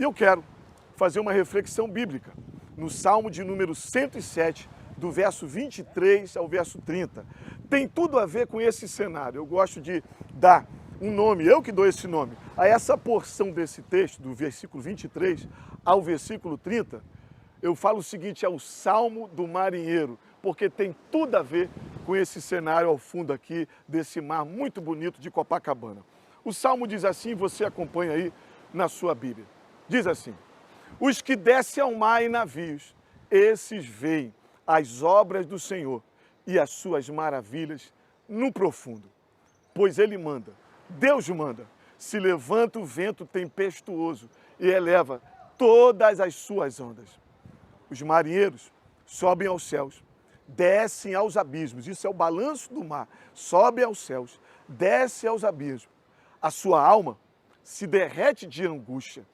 E eu quero fazer uma reflexão bíblica no Salmo de número 107, do verso 23 ao verso 30. Tem tudo a ver com esse cenário. Eu gosto de dar um nome, eu que dou esse nome, a essa porção desse texto, do versículo 23 ao versículo 30. Eu falo o seguinte, é o Salmo do Marinheiro, porque tem tudo a ver com esse cenário ao fundo aqui, desse mar muito bonito de Copacabana. O Salmo diz assim, você acompanha aí na sua Bíblia. Diz assim: os que descem ao mar em navios, esses veem as obras do Senhor e as suas maravilhas no profundo. Pois Ele manda, Deus manda, se levanta o vento tempestuoso e eleva todas as suas ondas. Os marinheiros sobem aos céus, descem aos abismos, isso é o balanço do mar, sobe aos céus, desce aos abismos. A sua alma se derrete de angústia,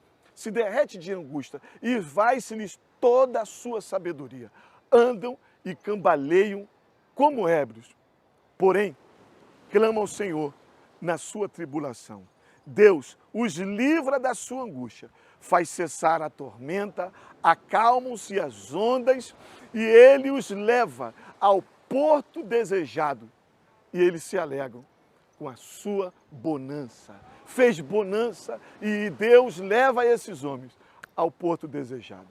e vai-se-lhes toda a sua sabedoria. Andam e cambaleiam como ébrios, porém clamam ao Senhor na sua tribulação. Deus os livra da sua angústia, faz cessar a tormenta, acalmam-se as ondas e Ele os leva ao porto desejado. E eles se alegram com a sua bonança. Fez bonança e Deus leva esses homens ao porto desejado.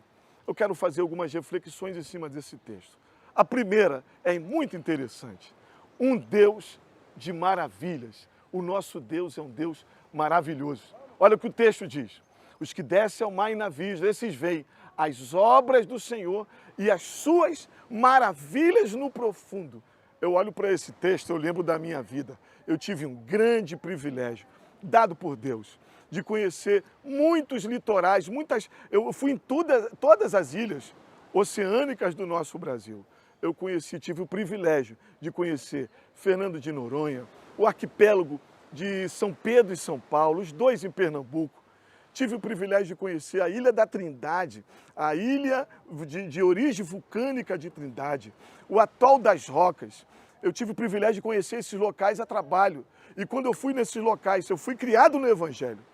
Eu quero fazer algumas reflexões em cima desse texto. A primeira é muito interessante. Um Deus de maravilhas. O nosso Deus é um Deus maravilhoso. Olha o que o texto diz. Os que descem ao mar em navios, esses veem as obras do Senhor e as suas maravilhas no profundo. Eu olho para esse texto, eu lembro da minha vida. Eu tive um grande privilégio, dado por Deus, de conhecer muitos litorais, eu fui em todas as ilhas oceânicas do nosso Brasil. Eu tive o privilégio de conhecer Fernando de Noronha, o arquipélago de São Pedro e São Paulo, os dois em Pernambuco. Tive o privilégio de conhecer a Ilha da Trindade, a ilha de origem vulcânica de Trindade, o Atol das Rocas. Eu tive o privilégio de conhecer esses locais a trabalho. E quando eu fui nesses locais, eu fui criado no Evangelho.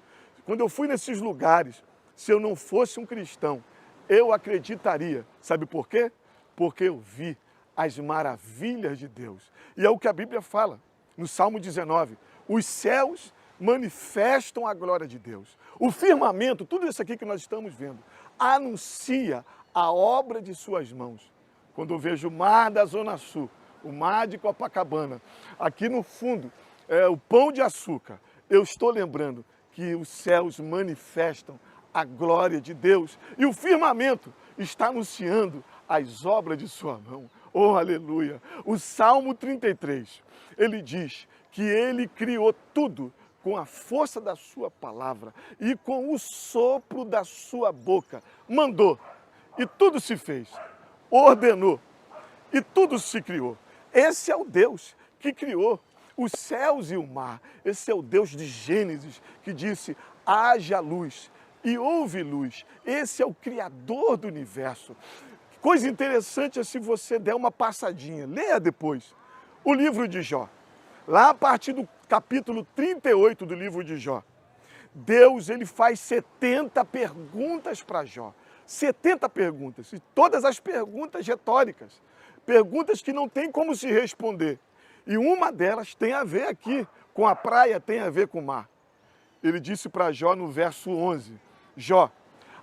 Quando eu fui nesses lugares, se eu não fosse um cristão, eu acreditaria. Sabe por quê? Porque eu vi as maravilhas de Deus. E é o que a Bíblia fala, no Salmo 19. Os céus manifestam a glória de Deus. O firmamento, tudo isso aqui que nós estamos vendo, anuncia a obra de suas mãos. Quando eu vejo o mar da Zona Sul, o mar de Copacabana, aqui no fundo, o Pão de Açúcar, eu estou lembrando que os céus manifestam a glória de Deus e o firmamento está anunciando as obras de sua mão. Oh, aleluia! O Salmo 33, ele diz que ele criou tudo com a força da sua palavra e com o sopro da sua boca. Mandou e tudo se fez, ordenou e tudo se criou. Esse é o Deus que criou os céus e o mar. Esse é o Deus de Gênesis que disse, haja luz e houve luz. Esse é o Criador do universo. Coisa interessante é se você der uma passadinha, leia depois o livro de Jó. Lá a partir do capítulo 38 do livro de Jó, Deus ele faz 70 perguntas para Jó. 70 perguntas, e todas as perguntas retóricas. Perguntas que não tem como se responder. E uma delas tem a ver aqui com a praia, tem a ver com o mar. Ele disse para Jó no verso 11, Jó,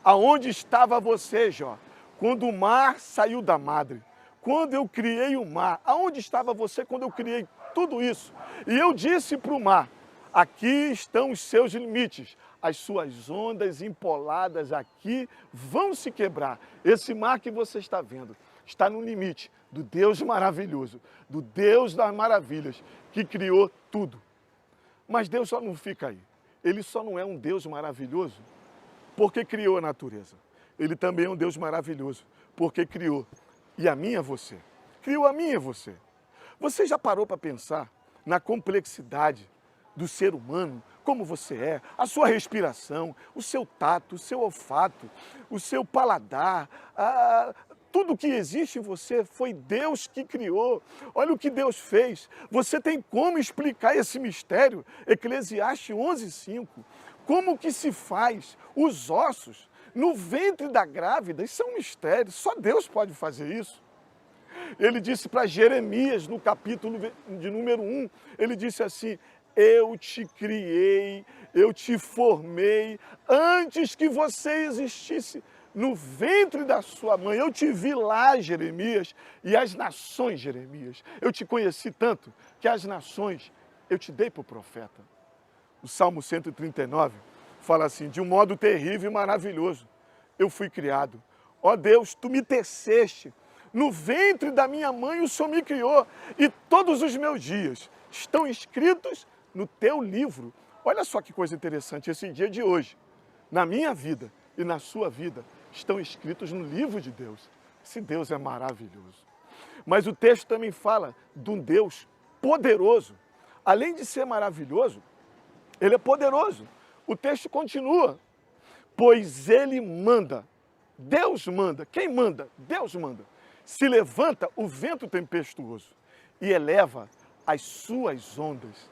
aonde estava você, Jó, quando o mar saiu da madre? Quando eu criei o mar, aonde estava você quando eu criei tudo isso? E eu disse para o mar, aqui estão os seus limites, as suas ondas empoladas aqui vão se quebrar. Esse mar que você está vendo está no limite do Deus maravilhoso, do Deus das maravilhas, que criou tudo. Mas Deus só não fica aí. Ele só não é um Deus maravilhoso porque criou a natureza. Ele também é um Deus maravilhoso porque criou e a mim e você. Criou a mim e você. Você já parou para pensar na complexidade do ser humano, como você é, a sua respiração, o seu tato, o seu olfato, o seu paladar, tudo que existe em você foi Deus que criou. Olha o que Deus fez. Você tem como explicar esse mistério? Eclesiastes 11:5. Como que se faz os ossos no ventre da grávida? Isso é um mistério, só Deus pode fazer isso. Ele disse para Jeremias, no capítulo de número 1, ele disse assim: eu te criei, eu te formei, antes que você existisse no ventre da sua mãe. Eu te vi lá, Jeremias, e as nações, Jeremias, eu te conheci tanto que as nações eu te dei para o profeta. O Salmo 139 fala assim: de um modo terrível e maravilhoso eu fui criado. Ó Deus, tu me teceste, no ventre da minha mãe o Senhor me criou, e todos os meus dias estão escritos no teu livro. Olha só que coisa interessante, esse dia de hoje, na minha vida e na sua vida, estão escritos no livro de Deus. Esse Deus é maravilhoso. Mas o texto também fala de um Deus poderoso. Além de ser maravilhoso, ele é poderoso. O texto continua: pois ele manda, Deus manda. Quem manda? Deus manda. Se levanta o vento tempestuoso e eleva as suas ondas.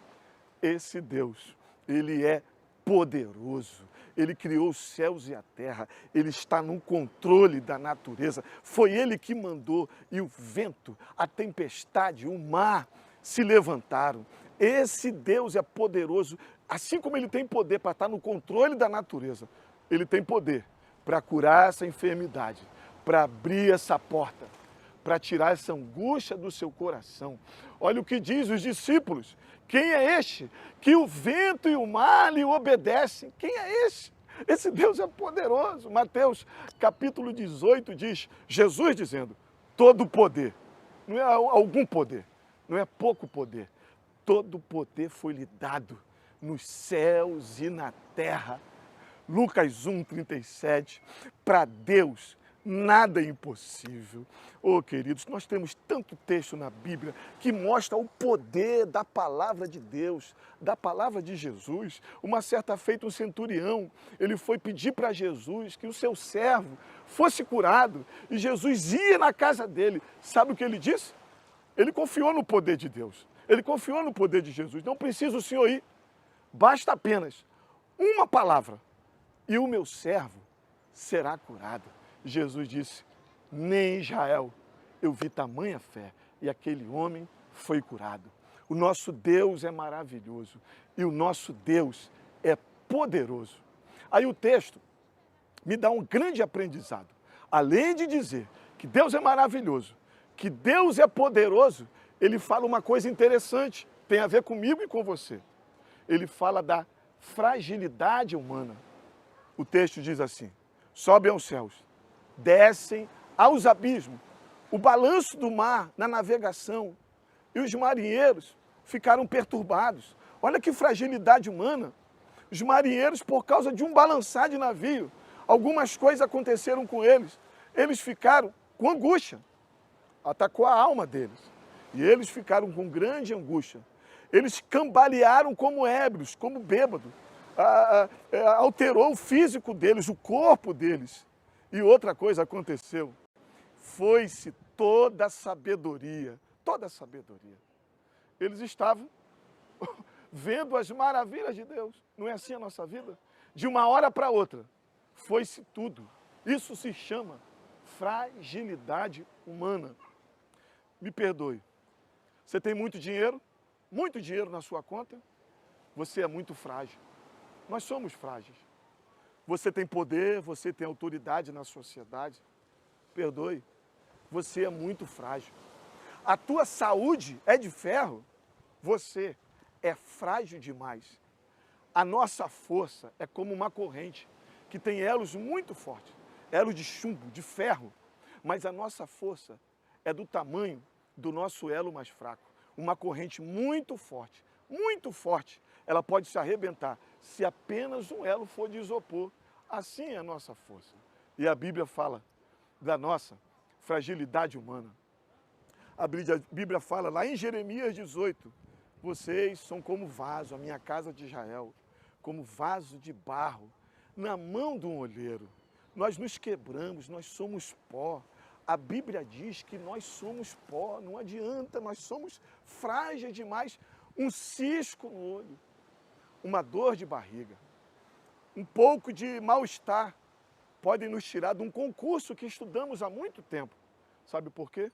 Esse Deus, ele é poderoso. Ele criou os céus e a terra. Ele está no controle da natureza. Foi ele que mandou, e o vento, a tempestade, o mar se levantaram. Esse Deus é poderoso. Assim como ele tem poder para estar no controle da natureza, ele tem poder para curar essa enfermidade, para abrir essa porta, para tirar essa angústia do seu coração. Olha o que diz os discípulos: quem é este que o vento e o mar lhe obedecem? Quem é esse? Esse Deus é poderoso. Mateus capítulo 18 diz, Jesus dizendo: todo poder, não é algum poder, não é pouco poder, todo poder foi lhe dado nos céus e na terra. Lucas 1:37, para Deus nada é impossível. Oh, queridos, nós temos tanto texto na Bíblia que mostra o poder da palavra de Deus, da palavra de Jesus. Uma certa feita, um centurião, ele foi pedir para Jesus que o seu servo fosse curado, e Jesus ia na casa dele. Sabe o que ele disse? Ele confiou no poder de Deus, ele confiou no poder de Jesus. Não precisa o senhor ir, basta apenas uma palavra e o meu servo será curado. Jesus disse: nem em Israel eu vi tamanha fé, e aquele homem foi curado. O nosso Deus é maravilhoso e o nosso Deus é poderoso. Aí o texto me dá um grande aprendizado. Além de dizer que Deus é maravilhoso, que Deus é poderoso, ele fala uma coisa interessante, tem a ver comigo e com você. Ele fala da fragilidade humana. O texto diz assim: sobem aos céus, descem aos abismos, o balanço do mar na navegação, e os marinheiros ficaram perturbados. Olha que fragilidade humana. Os marinheiros, por causa de um balançar de navio, algumas coisas aconteceram com eles. Eles ficaram com angústia, atacou a alma deles, e eles ficaram com grande angústia. Eles cambalearam como ébrios, como bêbados. Alterou o físico deles, o corpo deles. E outra coisa aconteceu: foi-se toda a sabedoria, toda a sabedoria. Eles estavam vendo as maravilhas de Deus. Não é assim a nossa vida? De uma hora para outra, foi-se tudo. Isso se chama fragilidade humana. Me perdoe, você tem muito dinheiro na sua conta, você é muito frágil. Nós somos frágeis. Você tem poder, você tem autoridade na sociedade. Perdoe, você é muito frágil. A tua saúde é de ferro, você é frágil demais. A nossa força é como uma corrente que tem elos muito fortes, elos de chumbo, de ferro, mas a nossa força é do tamanho do nosso elo mais fraco. Uma corrente muito forte, ela pode se arrebentar se apenas um elo for de isopor. Assim é a nossa força. E a Bíblia fala da nossa fragilidade humana. A Bíblia fala lá em Jeremias 18, vocês são como vaso, a minha casa de Israel, como vaso de barro, na mão de um olheiro. Nós nos quebramos, nós somos pó. A Bíblia diz que nós somos pó, não adianta, nós somos frágeis demais. Um cisco no olho, uma dor de barriga, um pouco de mal-estar podem nos tirar de um concurso que estudamos há muito tempo. Sabe por quê?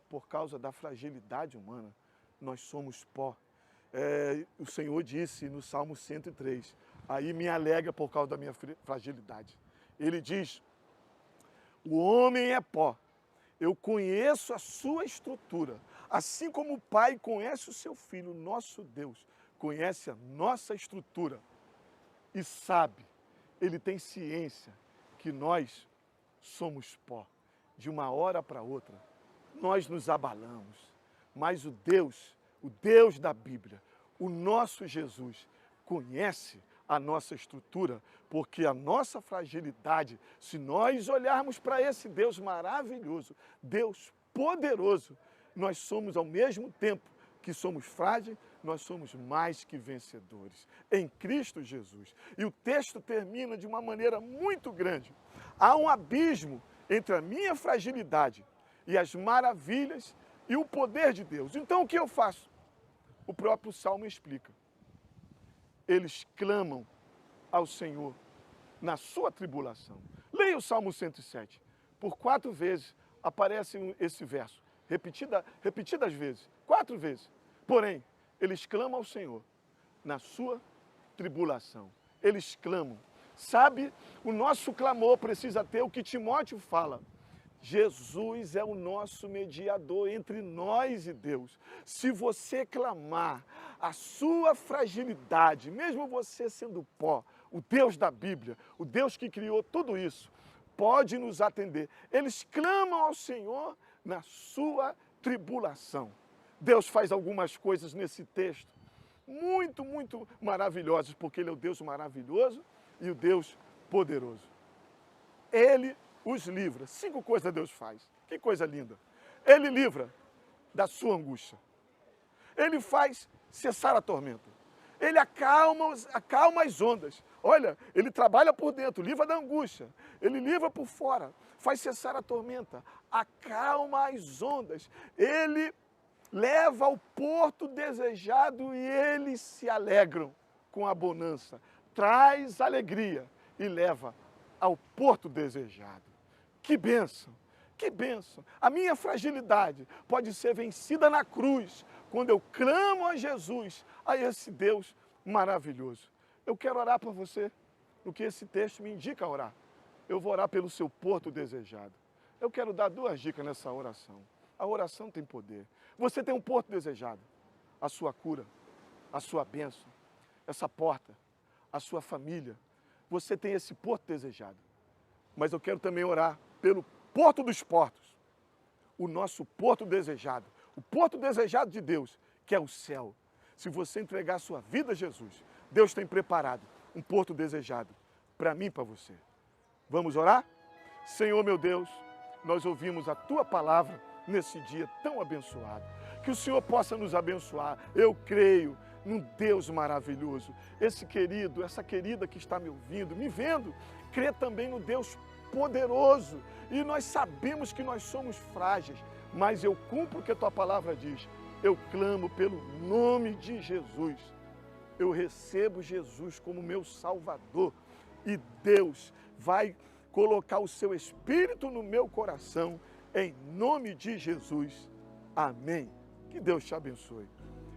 Por causa da fragilidade humana. Nós somos pó. O Senhor disse no Salmo 103, aí me alegra por causa da minha fragilidade. Ele diz, o homem é pó, eu conheço a sua estrutura, assim como o Pai conhece o seu Filho, nosso Deus, conhece a nossa estrutura e sabe, ele tem ciência que nós somos pó. De uma hora para outra, nós nos abalamos, mas o Deus da Bíblia, o nosso Jesus, conhece a nossa estrutura, porque a nossa fragilidade, se nós olharmos para esse Deus maravilhoso, Deus poderoso, nós somos ao mesmo tempo que somos frágeis, nós somos mais que vencedores em Cristo Jesus. E o texto termina de uma maneira muito grande. Há um abismo entre a minha fragilidade e as maravilhas e o poder de Deus. Então o que eu faço? O próprio Salmo explica. Eles clamam ao Senhor na sua tribulação. Leia o Salmo 107. Por 4 vezes aparece esse verso, repetidas vezes, 4 vezes. Porém, eles clamam ao Senhor na sua tribulação. Eles clamam. Sabe, o nosso clamor precisa ter o que Timóteo fala. Jesus é o nosso mediador entre nós e Deus. Se você clamar a sua fragilidade, mesmo você sendo pó, o Deus da Bíblia, o Deus que criou tudo isso, pode nos atender. Eles clamam ao Senhor na sua tribulação. Deus faz algumas coisas nesse texto muito, muito maravilhosas, porque Ele é o Deus maravilhoso e o Deus poderoso. Ele os livra. 5 coisas Deus faz. Que coisa linda. Ele livra da sua angústia. Ele faz cessar a tormenta. Ele acalma as ondas. Olha, ele trabalha por dentro, livra da angústia. Ele livra por fora, faz cessar a tormenta, acalma as ondas. Ele leva ao porto desejado e eles se alegram com a bonança. Traz alegria e leva ao porto desejado. Que bênção, que bênção. A minha fragilidade pode ser vencida na cruz, quando eu clamo a Jesus, a esse Deus maravilhoso. Eu quero orar por você, no que esse texto me indica orar. Eu vou orar pelo seu porto desejado. Eu quero dar 2 dicas nessa oração. A oração tem poder. Você tem um porto desejado, a sua cura, a sua bênção, essa porta, a sua família. Você tem esse porto desejado. Mas eu quero também orar pelo porto dos portos, o nosso porto desejado, o porto desejado de Deus, que é o céu. Se você entregar a sua vida a Jesus, Deus tem preparado um porto desejado para mim e para você. Vamos orar? Senhor meu Deus, nós ouvimos a Tua palavra nesse dia tão abençoado. Que o Senhor possa nos abençoar. Eu creio num Deus maravilhoso. Esse querido, essa querida que está me ouvindo, me vendo, crê também no Deus poderoso. E nós sabemos que nós somos frágeis, mas eu cumpro o que a Tua palavra diz. Eu clamo pelo nome de Jesus. Eu recebo Jesus como meu Salvador. E Deus vai colocar o seu Espírito no meu coração, em nome de Jesus. Amém. Que Deus te abençoe.